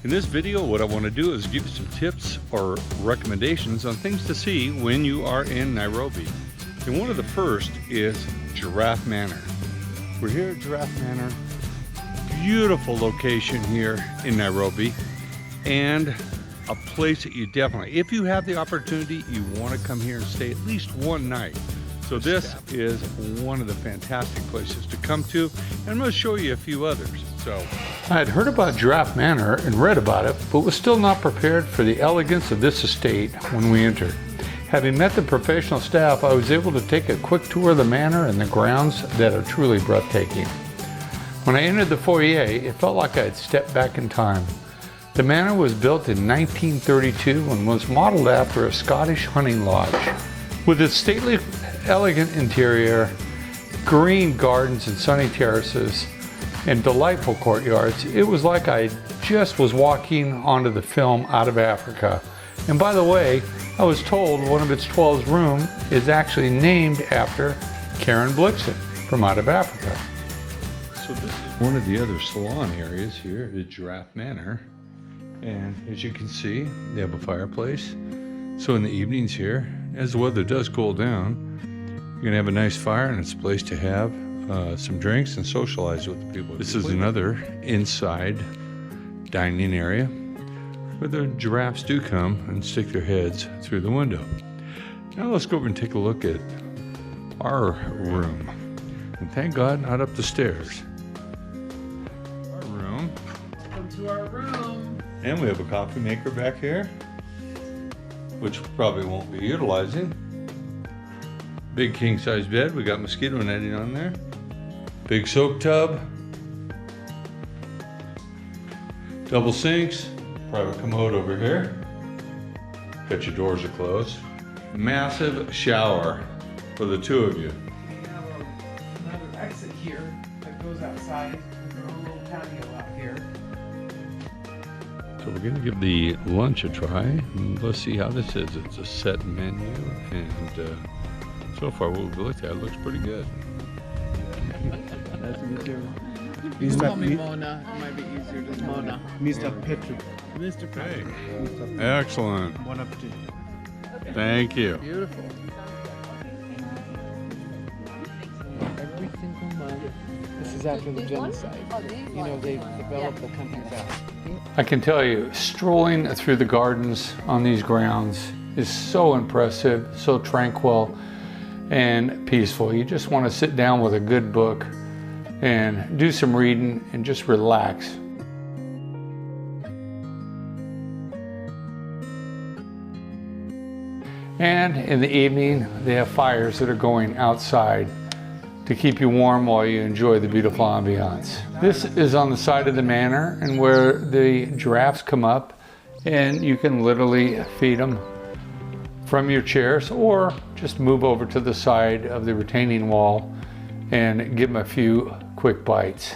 In this video, what I want to do is give you some tips or recommendations on things to see when you are in Nairobi. And one of the first is Giraffe Manor. We're here at Giraffe Manor. Beautiful location here in Nairobi, and a place that you definitely, if you have the opportunity, you want to come here and stay at least one night. So this is one of the fantastic places to come to, and I'm going to show you a few others. So I had heard about Giraffe Manor and read about it, but was still not prepared for the elegance of this estate when we entered. Having met the professional staff, I was able to take a quick tour of the manor and the grounds that are truly breathtaking. When I entered the foyer, it felt like I had stepped back in time. The manor was built in 1932 and was modeled after a Scottish hunting lodge. With its stately, elegant interior, green gardens and sunny terraces, and delightful courtyards, it was like I just was walking onto the film Out of Africa. And by the way, I was told one of its 12 rooms is actually named after Karen Blixon from Out of Africa. So this is one of the other salon areas here at Giraffe Manor. And as you can see, they have a fireplace. So in the evenings here, as the weather does cool down, you're gonna have a nice fire, and it's a place to have some drinks and socialize with the people. This is another inside dining area where the giraffes do come and stick their heads through the window. Now let's go over and take a look at our room. And thank God, not up the stairs. Our room. Welcome to our room. And we have a coffee maker back here, which we probably won't be utilizing. Big king size bed. We got mosquito netting on there. Big soak tub. Double sinks. Private commode over here. Bet your doors are closed. Massive shower for the two of you. We have another exit here that goes outside with our own little patio out here. So we're gonna give the lunch a try, and let's see how this is. It's a set menu, and so far what we've looked at, it looks pretty good. Nice to meet you. You Mr. call me Mi- Mona. It might be easier just Mona. Mr. Petru. Mr. Hey, Petru. excellent. Bon appetit. Thank you. Beautiful. Every single month. This is after the genocide. You know, they developed the country back. I can tell you, strolling through the gardens on these grounds is so impressive, so tranquil and peaceful. You just want to sit down with a good book and do some reading and just relax. And in the evening, they have fires that are going outside to keep you warm while you enjoy the beautiful ambiance. This is on the side of the manor, and where the giraffes come up, and you can literally feed them from your chairs, or just move over to the side of the retaining wall and give them a few quick bites.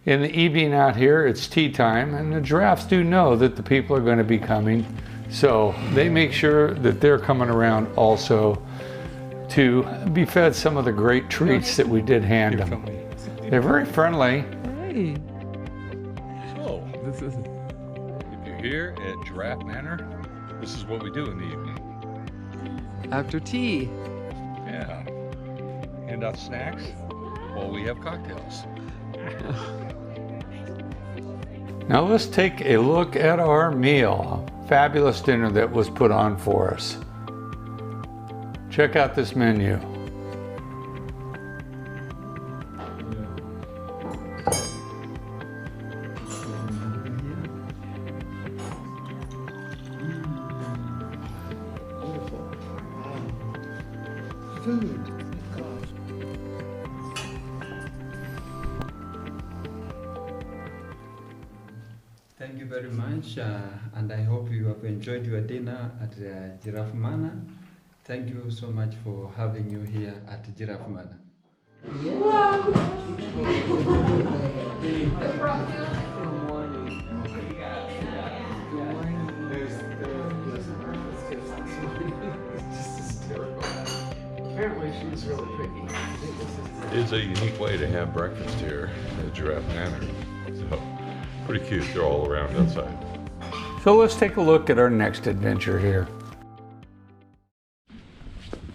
In the evening out here, it's tea time, and the giraffes do know that the people are going to be coming, so they make sure that they're coming around also to be fed some of the great treats that we did hand them. They're very friendly. Hey. So, This is if you're here at Giraffe Manor, this is what we do in the evening. after tea. Yeah. Hand out snacks while we have cocktails. Now let's take a look at our meal. Fabulous dinner that was put on for us. Check out this menu. Food. Thank you very much, and I hope you have enjoyed your dinner at Giraffe Manor. Thank you so much for having you here at Giraffe Manor. Good morning. Apparently she was really picky. It's a unique way to have breakfast here at Giraffe Manor. So, pretty cute. They're all around outside. So let's take a look at our next adventure here.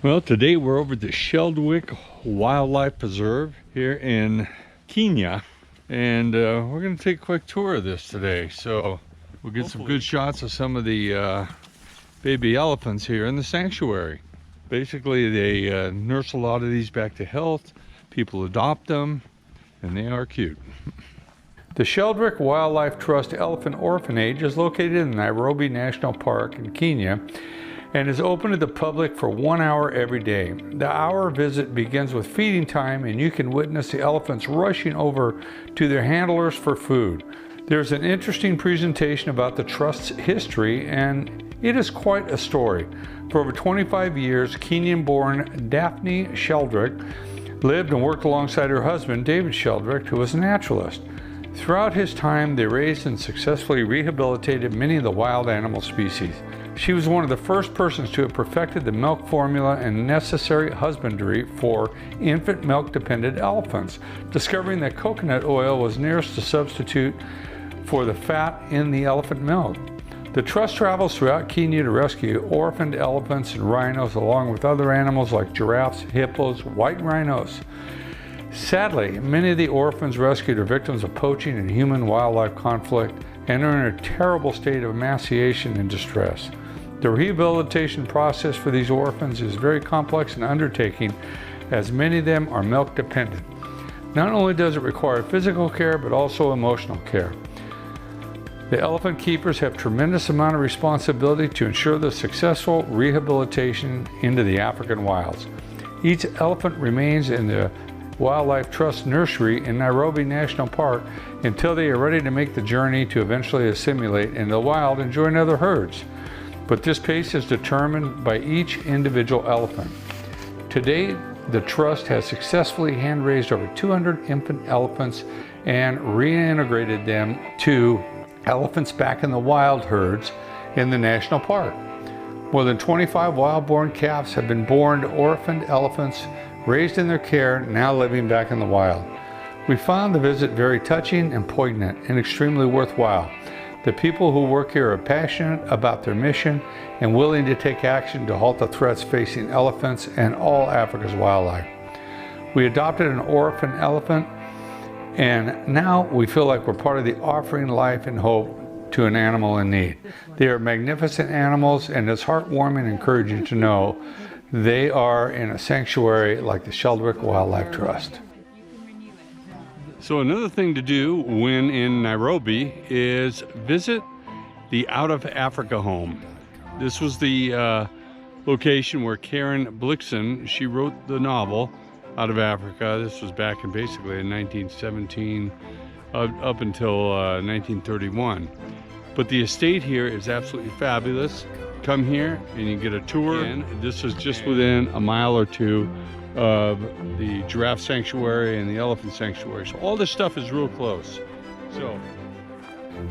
Well, today we're over at the Sheldrick Wildlife Preserve here in Kenya, and we're going to take a quick tour of this today. So we'll get some good shots of some of the baby elephants here in the sanctuary. Basically, they nurse a lot of these back to health. People adopt them, and they are cute. The Sheldrick Wildlife Trust Elephant Orphanage is located in Nairobi National Park in Kenya and is open to the public for 1 hour every day. The hour visit begins with feeding time, and you can witness the elephants rushing over to their handlers for food. There's an interesting presentation about the Trust's history, and it is quite a story. For over 25 years, Kenyan-born Daphne Sheldrick lived and worked alongside her husband, David Sheldrick, who was a naturalist. Throughout his time, they raised and successfully rehabilitated many of the wild animal species. She was one of the first persons to have perfected the milk formula and necessary husbandry for infant milk-dependent elephants, discovering that coconut oil was nearest a substitute for the fat in the elephant milk. The Trust travels throughout Kenya to rescue orphaned elephants and rhinos, along with other animals like giraffes, hippos, white rhinos. Sadly, many of the orphans rescued are victims of poaching and human-wildlife conflict and are in a terrible state of emaciation and distress. The rehabilitation process for these orphans is very complex and undertaking, as many of them are milk dependent. Not only does it require physical care, but also emotional care. The elephant keepers have tremendous amount of responsibility to ensure the successful rehabilitation into the African wilds. Each elephant remains in the Wildlife Trust Nursery in Nairobi National Park until they are ready to make the journey to eventually assimilate in the wild and join other herds. But this pace is determined by each individual elephant. Today, the Trust has successfully hand-raised over 200 infant elephants and reintegrated them to elephants back in the wild herds in the national park. More than 25 wild-born calves have been born to orphaned elephants raised in their care, now living back in the wild. We found the visit very touching and poignant and extremely worthwhile. The people who work here are passionate about their mission and willing to take action to halt the threats facing elephants and all Africa's wildlife. We adopted an orphan elephant, and now we feel like we're part of the offering life and hope to an animal in need. They are magnificent animals, and it's heartwarming and encouraging to know they are in a sanctuary like the Sheldrick Wildlife Trust. So another thing to do when in Nairobi is visit the Out of Africa home. This was the location where Karen Blixon, she wrote the novel Out of Africa. This was back in basically in 1917 up until 1931. But the estate here is absolutely fabulous. Come here and you get a tour. And this is just within a mile or two of the Giraffe Sanctuary and the Elephant Sanctuary. So all this stuff is real close. So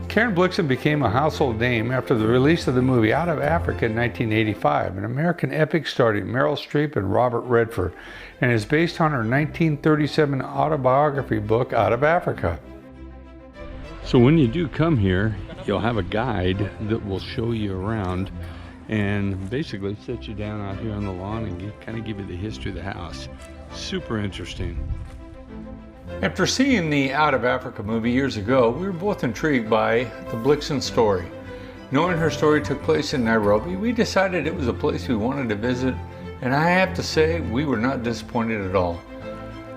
Karen Blixon became a household name after the release of the movie Out of Africa in 1985, an American epic starring Meryl Streep and Robert Redford, and is based on her 1937 autobiography book, Out of Africa. So when you do come here, you'll have a guide that will show you around and basically set you down out here on the lawn and kind of give you the history of the house. Super interesting. After seeing the Out of Africa movie years ago, we were both intrigued by the Blixon story. Knowing her story took place in Nairobi, we decided it was a place we wanted to visit, and I have to say we were not disappointed at all.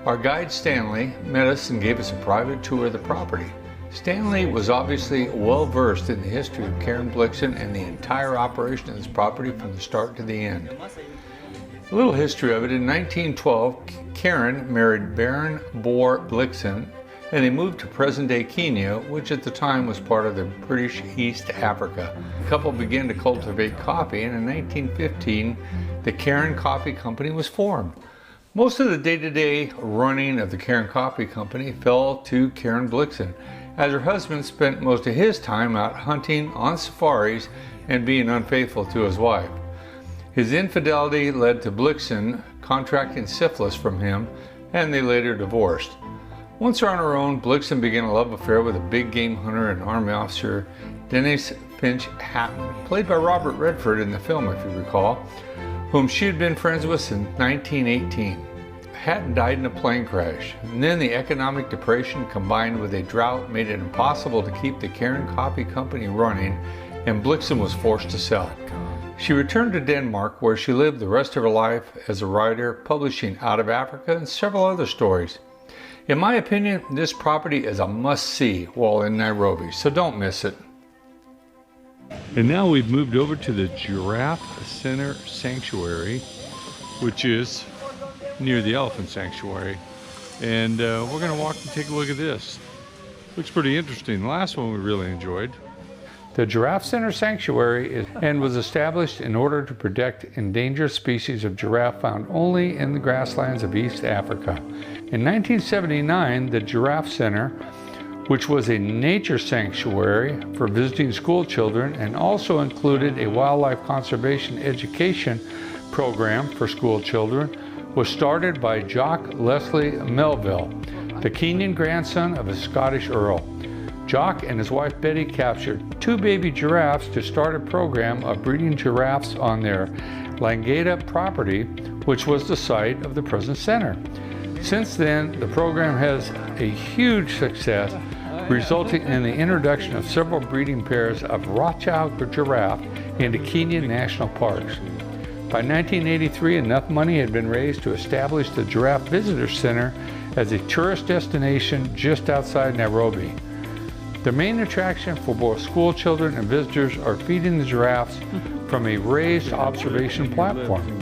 Our guide Stanley met us and gave us a private tour of the property. Stanley was obviously well versed in the history of Karen Blixon and the entire operation of this property from the start to the end. A little history of it: in 1912, Karen married Baron Boer Blixon, and they moved to present-day Kenya, which at the time was part of the British East Africa. The couple began to cultivate coffee, and in 1915, the Karen Coffee Company was formed. Most of the day-to-day running of the Karen Coffee Company fell to Karen Blixon, as her husband spent most of his time out hunting, on safaris, and being unfaithful to his wife. His infidelity led to Blixon contracting syphilis from him, and they later divorced. Once on her own, Blixon began a love affair with a big game hunter and army officer, Denis Goldfinch Hatton, played by Robert Redford in the film, if you recall, whom she had been friends with since 1918. Hatton died in a plane crash, and then the economic depression combined with a drought made it impossible to keep the Karen Copy Company running, and Blixon was forced to sell. She returned to Denmark, where she lived the rest of her life as a writer, publishing Out of Africa and several other stories. In my opinion, this property is a must-see while in Nairobi, so don't miss it. And now we've moved over to the Giraffe Center Sanctuary, which is near the Elephant Sanctuary. And we're going to walk and take a look at this. Looks pretty interesting. The last one we really enjoyed. The Giraffe Center Sanctuary was established in order to protect endangered species of giraffe found only in the grasslands of East Africa. In 1979, the Giraffe Center, which was a nature sanctuary for visiting school children and also included a wildlife conservation education program for school children, was started by Jock Leslie Melville, the Kenyan grandson of a Scottish earl. Jock and his wife Betty captured 2 baby giraffes to start a program of breeding giraffes on their Langata property, which was the site of the present center. Since then, the program has a huge success, resulting in the introduction of several breeding pairs of Rothschild giraffe into Kenyan national parks. By 1983, enough money had been raised to establish the Giraffe Visitor Center as a tourist destination just outside Nairobi. The main attraction for both school children and visitors are feeding the giraffes from a raised observation platform.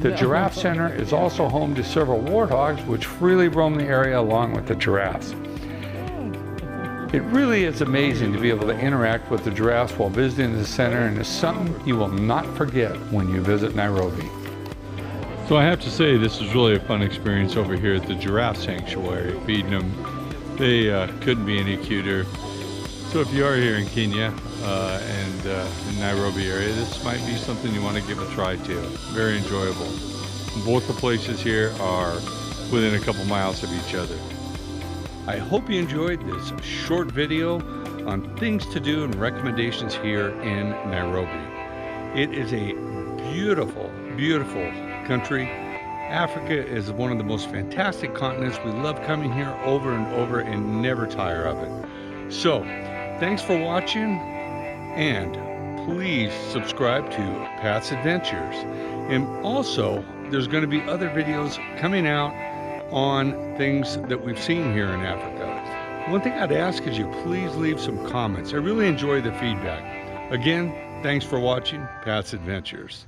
The Giraffe Center is also home to several warthogs which freely roam the area along with the giraffes. It really is amazing to be able to interact with the giraffes while visiting the center, and it's something you will not forget when you visit Nairobi. So I have to say, this is really a fun experience over here at the Giraffe Sanctuary, feeding them. They couldn't be any cuter. So if you are here in Kenya and in Nairobi area, this might be something you want to give a try to. Very enjoyable. Both the places here are within a couple miles of each other. I hope you enjoyed this short video on things to do and recommendations here in Nairobi. It is a beautiful, beautiful country. Africa is one of the most fantastic continents. We love coming here over and over and never tire of it. So, thanks for watching, and please subscribe to Pat's Adventures. And also, there's going to be other videos coming out on things that we've seen here in Africa. One thing I'd ask is you please leave some comments. I really enjoy the feedback. Again, thanks for watching Pat's Adventures.